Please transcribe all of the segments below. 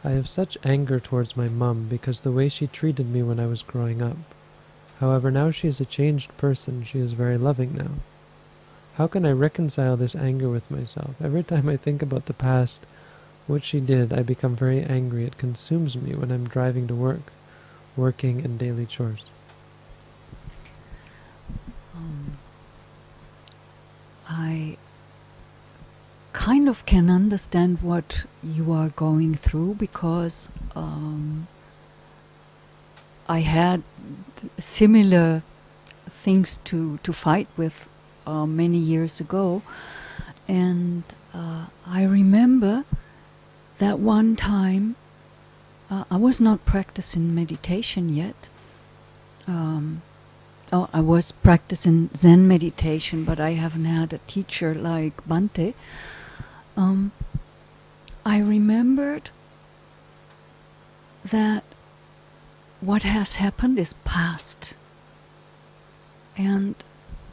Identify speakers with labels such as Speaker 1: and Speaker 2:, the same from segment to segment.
Speaker 1: I have such anger towards my mum because the way she treated me when I was growing up. However, now she is a changed person. She is very loving now. How can I reconcile this anger with myself? Every time I think about the past, what she did, I become very angry. It consumes me when I'm driving to work, working and daily chores.
Speaker 2: I kind of can understand what you are going through, because I had similar things to fight with many years ago, and I remember that one time I was not practicing meditation yet. I was practicing Zen meditation, but I haven't had a teacher like Bhante. I remembered that what has happened is past, and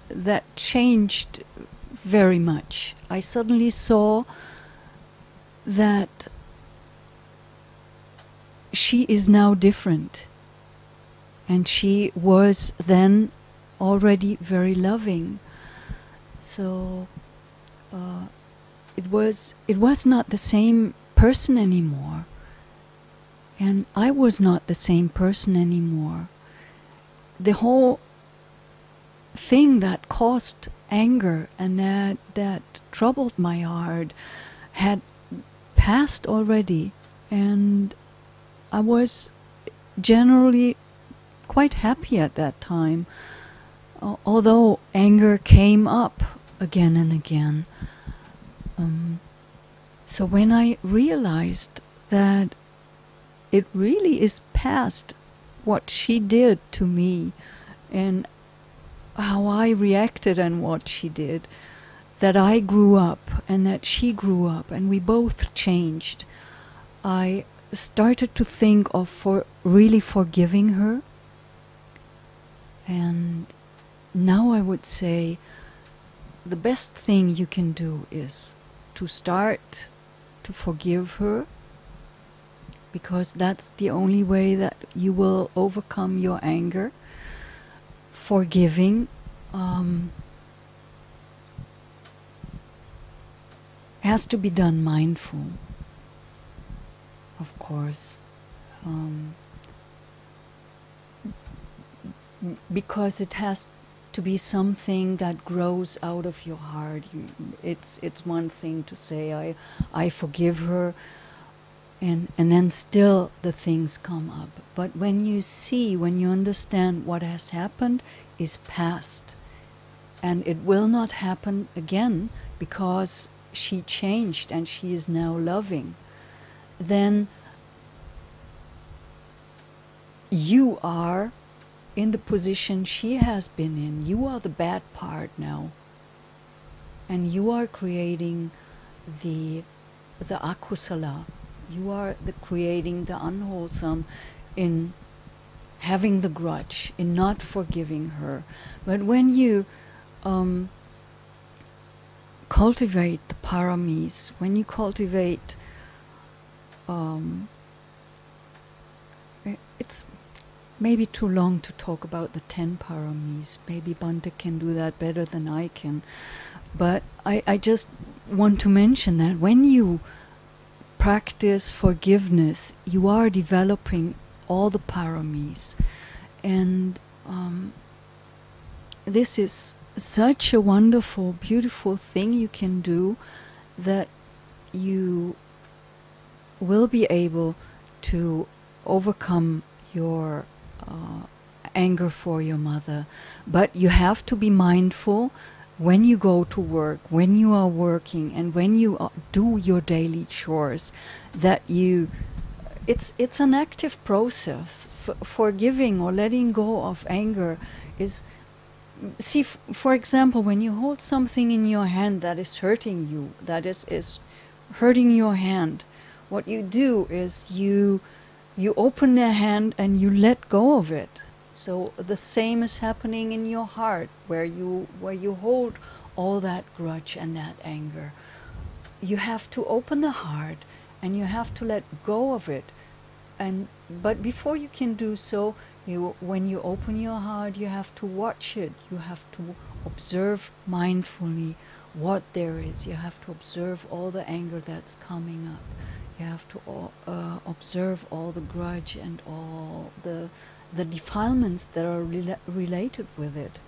Speaker 2: that changed very much. I suddenly saw that she is now different, and she was then already very loving. So it was not the same person anymore, and I was not the same person anymore. The whole thing that caused anger and that troubled my heart had passed already, and I was generally quite happy at that time, although anger came up again and again. So when I realized that it really is past what she did to me and how I reacted and what she did, that I grew up and that she grew up and we both changed, I started to think of really forgiving her. And now I would say the best thing you can do is to start to forgive her, because that's the only way that you will overcome your anger. Forgiving has to be done mindful, of course, because it has to be something that grows out of your heart. It's one thing to say I forgive her, and then still the things come up. But when you understand what has happened is past, and it will not happen again because she changed and she is now loving, then you are in the position she has been in. You are the bad part now, and you are creating the akusala. You are creating the unwholesome in having the grudge, in not forgiving her. But when you cultivate the paramis, when you cultivate, it's maybe too long to talk about the 10 paramis. Maybe Bhante can do that better than I can. But I just want to mention that when you practice forgiveness, you are developing all the paramis. And this is such a wonderful, beautiful thing you can do, that you will be able to overcome your anger for your mother. But you have to be mindful when you go to work, when you are working, and when you do your daily chores, that it's an active process. Forgiving or letting go of anger is, for example, when you hold something in your hand that is hurting you, that is hurting your hand, what you do is you open the hand and you let go of it. So the same is happening in your heart, where you hold all that grudge and that anger. You have to open the heart and you have to let go of it. But before you can do so, when you open your heart, you have to watch it. You have to observe mindfully what there is. You have to observe all the anger that's coming up. You have to observe all the grudge and all the defilements that are related with it.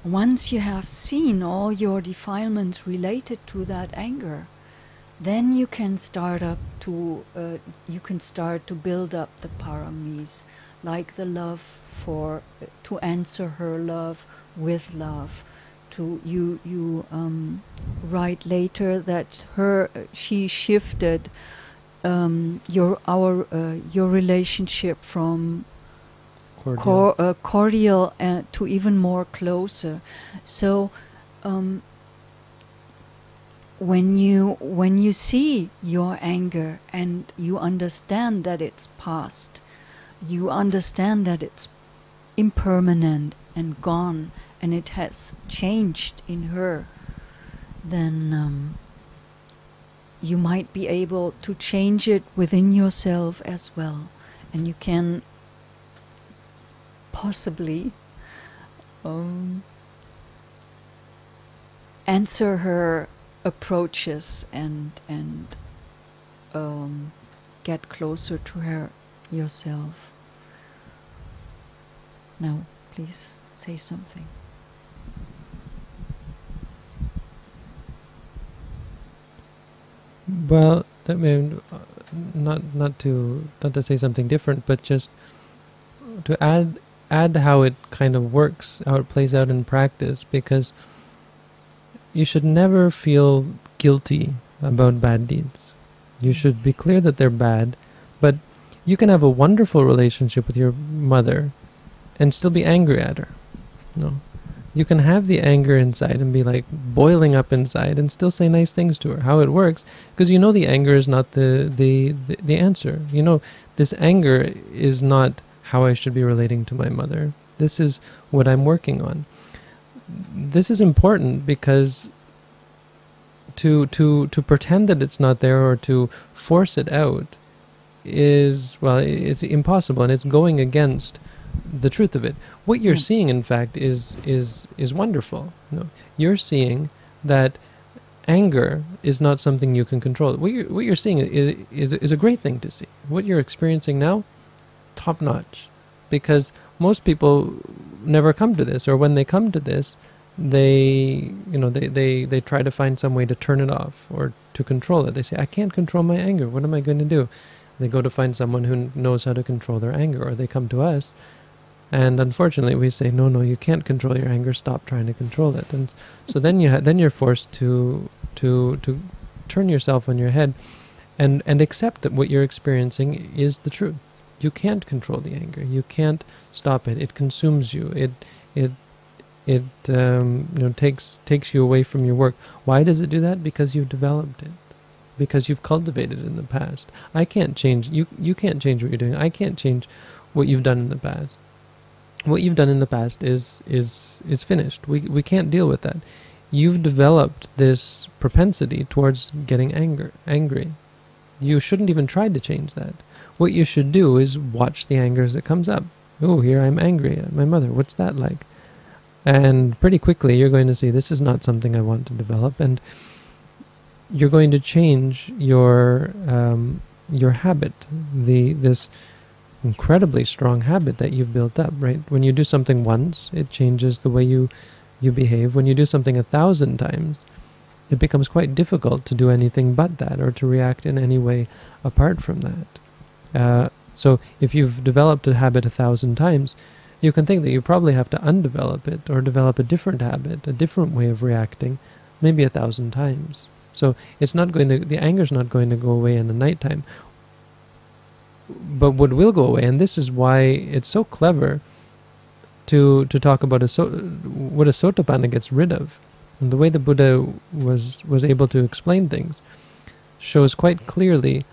Speaker 2: Once you have seen all your defilements related to that anger, then you can start to build up the paramis, like the love to answer her love with love. You write later that she shifted your relationship from cordial to even more closer. So when you see your anger and you understand that it's past, you understand that it's impermanent and gone, and it has changed in her, then you might be able to change it within yourself as well, and you can possibly answer her approaches and get closer to her yourself. Now, please say something.
Speaker 1: Well, I mean, not to say something different, but just to add how it kind of works, how it plays out in practice, because you should never feel guilty about bad deeds. You should be clear that they're bad, but you can have a wonderful relationship with your mother and still be angry at her. You can have the anger inside and be like boiling up inside and still say nice things to her. How it works, because the anger is not the answer. This anger is not how I should be relating to my mother. This is what I'm working on. This is important because to pretend that it's not there or to force it out it's impossible, and it's going against the truth of it. What you're seeing, in fact, is wonderful. You're seeing that anger is not something you can control. What you're seeing is a great thing to see. What you're experiencing now, top notch, because most people never come to this, or when they come to this, they try to find some way to turn it off or to control it. They say, I can't control my anger. What am I going to do? They go to find someone who knows how to control their anger, or they come to us, and unfortunately we say, no, you can't control your anger. Stop trying to control it. And so then you're forced to turn yourself on your head and accept that what you're experiencing is the truth. You can't control the anger. You can't stop it. It consumes you. It takes you away from your work. Why does it do that? Because you've developed it. Because you've cultivated it in the past. I can't change. You can't change what you're doing. I can't change what you've done in the past. What you've done in the past is finished. We can't deal with that. You've developed this propensity towards getting angry. You shouldn't even try to change that. What you should do is watch the anger as it comes up. Oh, here I'm angry at my mother. What's that like? And pretty quickly you're going to see this is not something I want to develop, and you're going to change your habit, this incredibly strong habit that you've built up, right? When you do something once, it changes the way you behave. When you do something 1,000 times, it becomes quite difficult to do anything but that, or to react in any way apart from that. So if you've developed a habit 1,000 times, you can think that you probably have to undevelop it, or develop a different habit, a different way of reacting, maybe 1,000 times. So the anger's not going to go away in the nighttime. But what will go away, and this is why it's so clever to talk about what a sotapanna gets rid of. And the way the Buddha was able to explain things shows quite clearly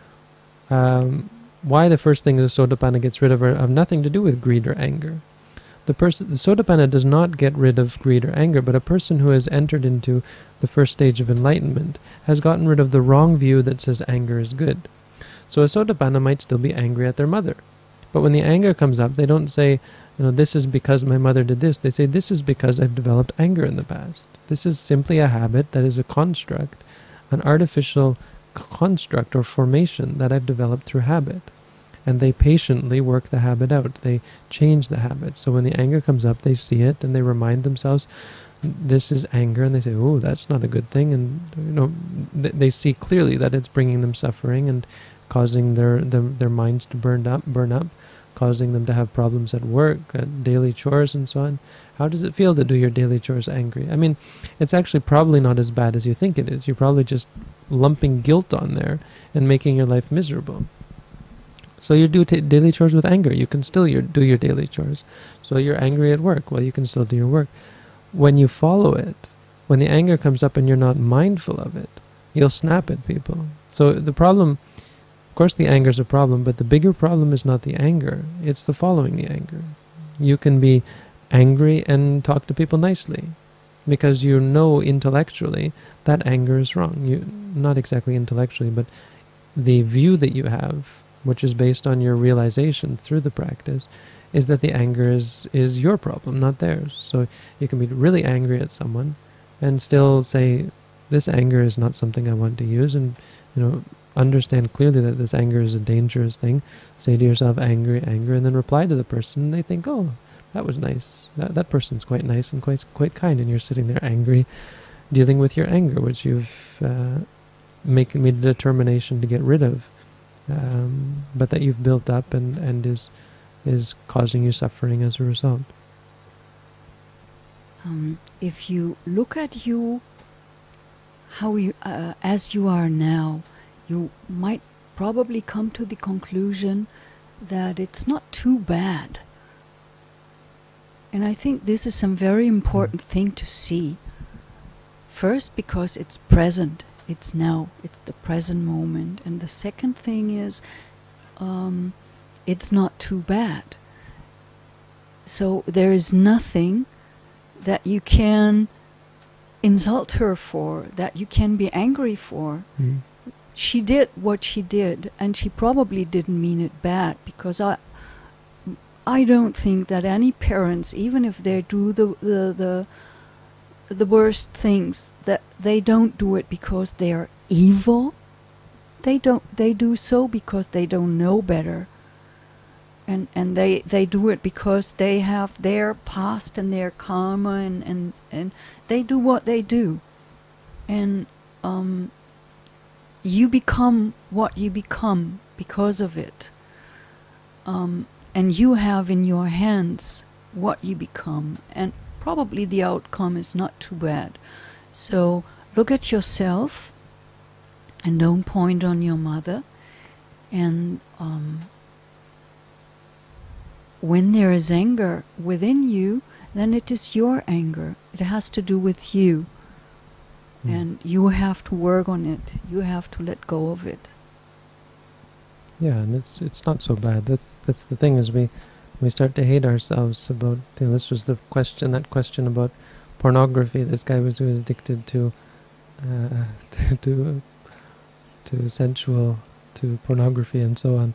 Speaker 1: why the first thing the sotapanna gets rid of have nothing to do with greed or anger, The Sotapanna does not get rid of greed or anger, but a person who has entered into the first stage of enlightenment has gotten rid of the wrong view that says anger is good. So a Sotapanna might still be angry at their mother. But when the anger comes up, they don't say, this is because my mother did this. They say, this is because I've developed anger in the past. This is simply a habit that is a construct, an artificial construct or formation that I've developed through habit. And they patiently work the habit out. They change the habit. So when the anger comes up, they see it and they remind themselves, this is anger, and they say, oh, that's not a good thing. And they see clearly that it's bringing them suffering and causing their minds to burn up, causing them to have problems at work, at daily chores and so on. How does it feel to do your daily chores angry? I mean, it's actually probably not as bad as you think it is. You're probably just lumping guilt on there and making your life miserable. So you do daily chores with anger. You can still do your daily chores. So you're angry at work. Well, you can still do your work. When you follow it, when the anger comes up and you're not mindful of it, you'll snap at people. So the problem, of course the anger is a problem, but the bigger problem is not the anger. It's the following the anger. You can be angry and talk to people nicely because you know intellectually that anger is wrong. Not exactly intellectually, but the view that you have, which is based on your realization through the practice, is that the anger is your problem, not theirs. So you can be really angry at someone and still say, this anger is not something I want to use, and understand clearly that this anger is a dangerous thing. Say to yourself, anger, and then reply to the person, and they think, oh, that was nice. That person's quite nice and quite kind, and you're sitting there angry, dealing with your anger, which you've made a determination to get rid of. But that you've built up and is causing you suffering as a result.
Speaker 2: If you look at you, how you, as you are now, you might probably come to the conclusion that it's not too bad. And I think this is some very important thing to see. First, because it's present. It's now. It's the present moment. And the second thing is, it's not too bad. So there is nothing that you can insult her for, that you can be angry for. She did what she did, and she probably didn't mean it bad, because I don't think that any parents, even if they do the worst things, that they don't do it because they are evil. They do so because they don't know better. And they do it because they have their past and their karma, and they do what they do. And you become what you become because of it. And you have in your hands what you become. And probably the outcome is not too bad. So look at yourself and don't point on your mother. And when there is anger within you, then it is your anger. It has to do with you. And you have to work on it. You have to let go of it.
Speaker 1: Yeah, and it's not so bad. That's the thing, is we start to hate ourselves about, this was the question, that question about pornography. This guy was addicted to sensual, to pornography and so on.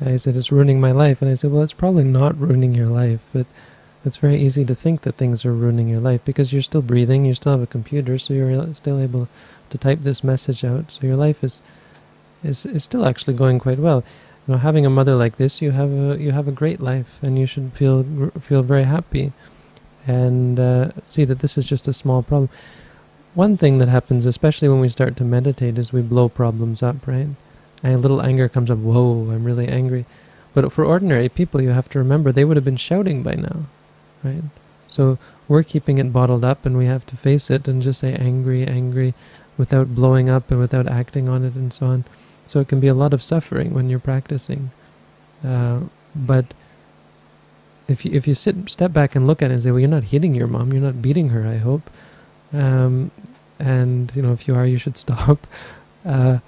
Speaker 1: And he said, it's ruining my life. And I said, well, it's probably not ruining your life, but it's very easy to think that things are ruining your life because you're still breathing, you still have a computer, so you're still able to type this message out. So your life is still actually going quite well. Having a mother like this, you have a great life, and you should feel very happy, and see that this is just a small problem. One thing that happens, especially when we start to meditate, is we blow problems up, right? And a little anger comes up. Whoa, I'm really angry. But for ordinary people, you have to remember they would have been shouting by now, right? So we're keeping it bottled up, and we have to face it and just say angry, angry, without blowing up and without acting on it and so on. So it can be a lot of suffering when you're practicing. But if you step back and look at it and say, well, you're not hitting your mom, you're not beating her, I hope. And if you are, you should stop. And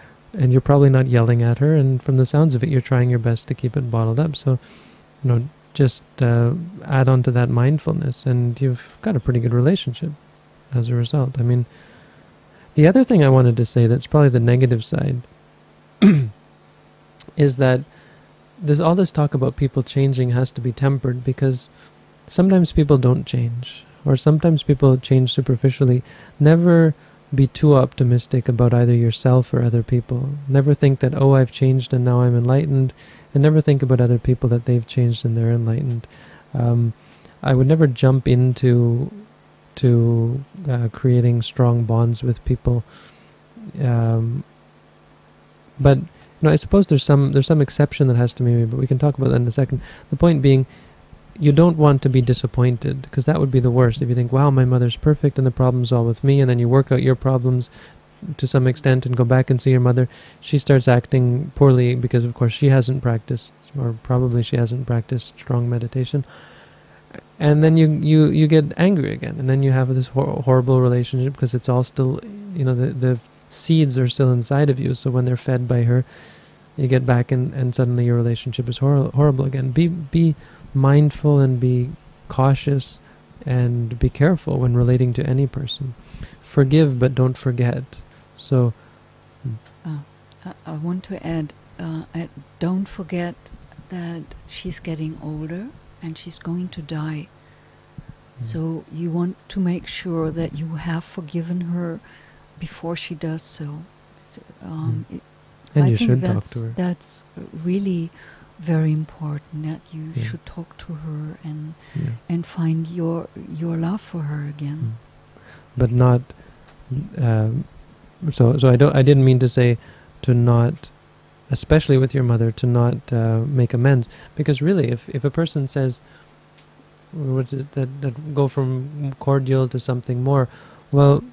Speaker 1: you're probably not yelling at her, and from the sounds of it, you're trying your best to keep it bottled up. So, just add on to that mindfulness, and you've got a pretty good relationship as a result. I mean, the other thing I wanted to say that's probably the negative side is that there's all this talk about people changing has to be tempered, because sometimes people don't change, or sometimes people change superficially. Never be too optimistic about either yourself or other people. Never think that, oh, I've changed and now I'm enlightened, and never think about other people that they've changed and they're enlightened. I would never jump into creating strong bonds with people. But I suppose there's some exception that has to be made, but we can talk about that in a second. The point being, you don't want to be disappointed, because that would be the worst. If you think, wow, my mother's perfect and the problem's all with me, and then you work out your problems to some extent and go back and see your mother, she starts acting poorly because, of course, she hasn't practiced, or probably she hasn't practiced strong meditation. And then you get angry again, and then you have this horrible relationship, because it's all still, the seeds are still inside of you, so when they're fed by her, you get back and suddenly your relationship is horrible again. Be mindful and be cautious and be careful when relating to any person. Forgive, but don't forget. So
Speaker 2: I want to add, don't forget that she's getting older and she's going to die. So you want to make sure that you have forgiven her before she does so.
Speaker 1: And
Speaker 2: I
Speaker 1: you
Speaker 2: think
Speaker 1: should talk to her.
Speaker 2: That's really very important, that you should talk to her and find your love for her again.
Speaker 1: But not. So I didn't mean to say to not, especially with your mother, to not make amends, because really, if a person says, what's it that go from cordial to something more, well,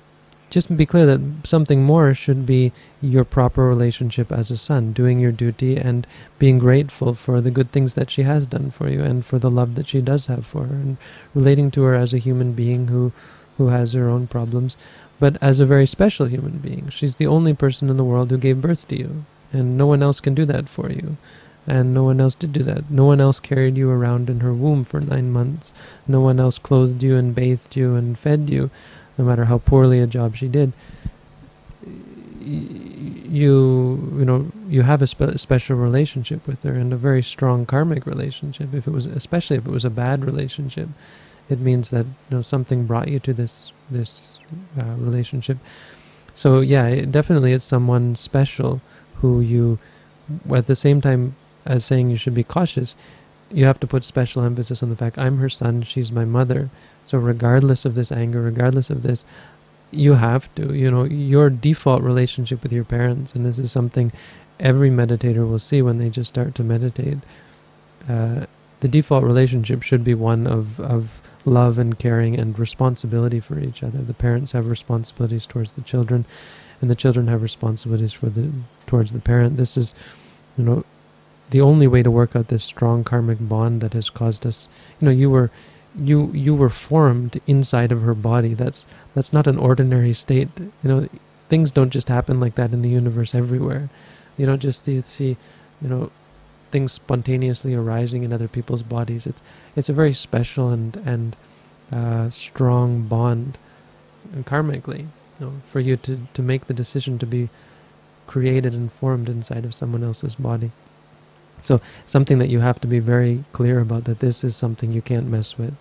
Speaker 1: just be clear that something more should be your proper relationship as a son, doing your duty and being grateful for the good things that she has done for you and for the love that she does have for her, and relating to her as a human being who has her own problems, but as a very special human being. She's the only person in the world who gave birth to you, and no one else can do that for you. And no one else did do that. No one else carried you around in her womb for 9 months. No one else clothed you and bathed you and fed you, no matter how poorly a job she did. You have a special relationship with her, and a very strong karmic relationship. Especially if it was a bad relationship, it means that something brought you to this relationship. So yeah, definitely it's someone special who you, at the same time as saying you should be cautious, you have to put special emphasis on the fact, I'm her son, she's my mother. So regardless of this anger, regardless of this, you have to, your default relationship with your parents, and this is something every meditator will see when they just start to meditate, the default relationship should be one of love and caring and responsibility for each other. The parents have responsibilities towards the children, and the children have responsibilities towards the parent. This is, the only way to work out this strong karmic bond that has caused us. You were formed inside of her body. That's not an ordinary state. Things don't just happen like that in the universe everywhere. You don't just see, things spontaneously arising in other people's bodies. It's a very special and strong bond, karmically, for you to make the decision to be created and formed inside of someone else's body. So something that you have to be very clear about, that this is something you can't mess with.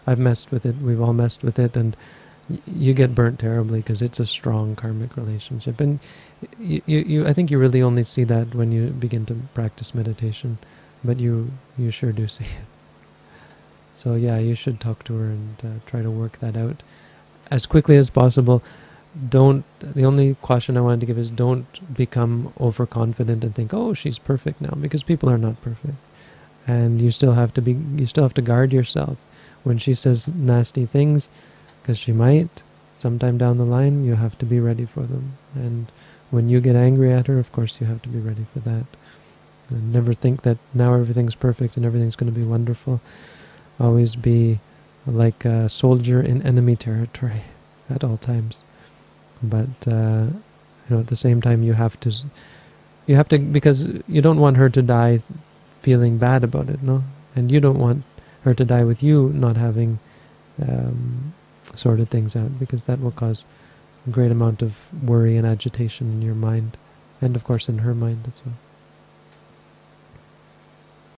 Speaker 1: I've messed with it, we've all messed with it, and you get burnt terribly because it's a strong karmic relationship. And I think you really only see that when you begin to practice meditation, but you sure do see it. So yeah, you should talk to her and try to work that out as quickly as possible. The only caution I wanted to give is don't become overconfident and think, oh, she's perfect now, because people are not perfect. And you still have to guard yourself when she says nasty things, because she might sometime down the line. You have to be ready for them. And when you get angry at her, of course you have to be ready for that. And never think that now everything's perfect and everything's going to be wonderful. Always be like a soldier in enemy territory at all times. But at the same time, you have to, because you don't want her to die feeling bad about it, no? And you don't want her to die with you not having sorted things out, because that will cause a great amount of worry and agitation in your mind, and of course in her mind as well.